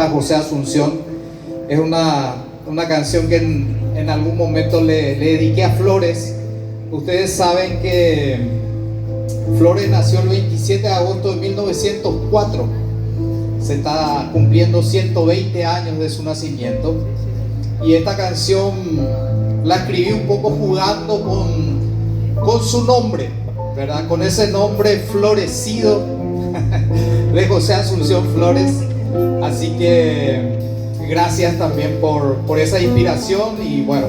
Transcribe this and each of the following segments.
a José Asunción. Es una canción que en algún momento le dediqué a Flores. Ustedes saben que Flores nació el 27 de agosto de 1904. Se está cumpliendo 120 años de su nacimiento. Y esta canción la escribí un poco jugando con su nombre, ¿verdad? Con ese nombre florecido de José Asunción Flores. Así que gracias también por esa inspiración y bueno,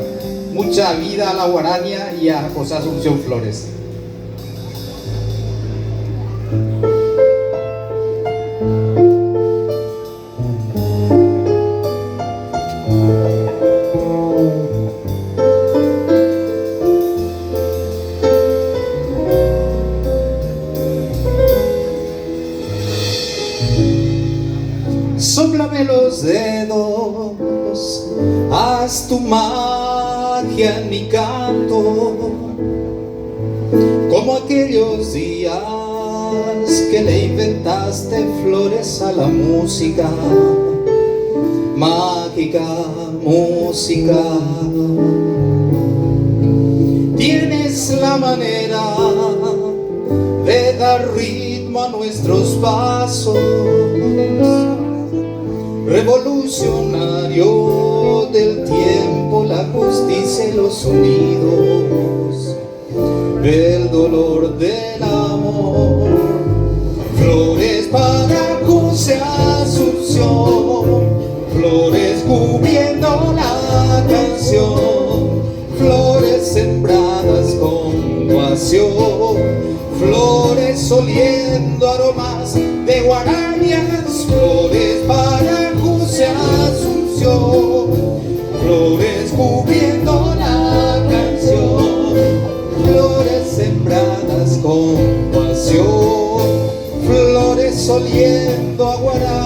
mucha vida a la guaraña y a José Asunción Flores. Sóplame los dedos, haz tu magia en mi canto, como aquellos días que le inventaste flores a la música, mágica música. Tienes la manera de dar ritmo a nuestros pasos, revolucionario del tiempo, la justicia y los sonidos, el dolor del amor. Flores para José Asunción, flores cubriendo la canción, flores sembradas con pasión, flores oliendo aromas de guarañas, flores para José Asunción, flores cubriendo la canción, flores sembradas con pasión, flores oliendo a guarañas.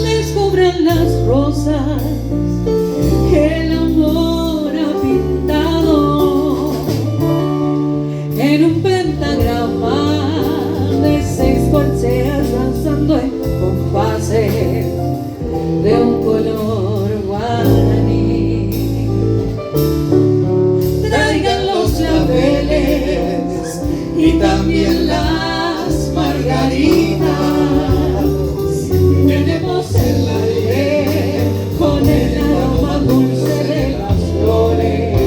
Descubran las rosas que el amor ha pintado en un pentagrama de 6 corcheas danzando en compases de un color guaraní. Traigan los claveles y también las margaritas. Tenemos el aire con el aroma dulce de las flores,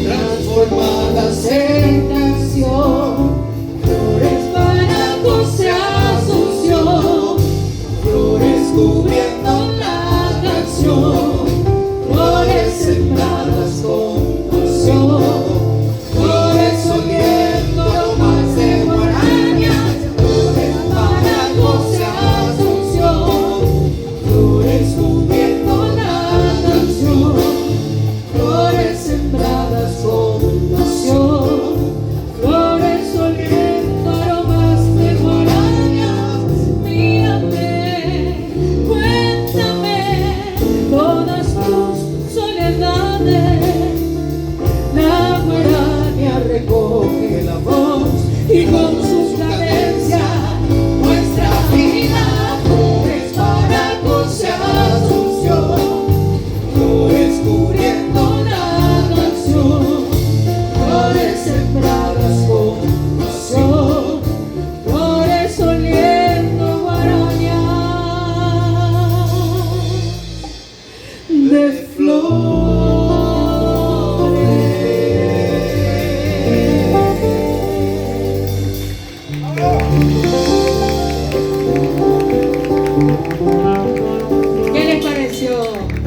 transformadas en canción. Flores para José Asunción, flores cubriendo la canción,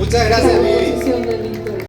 Muchas gracias, Miguel.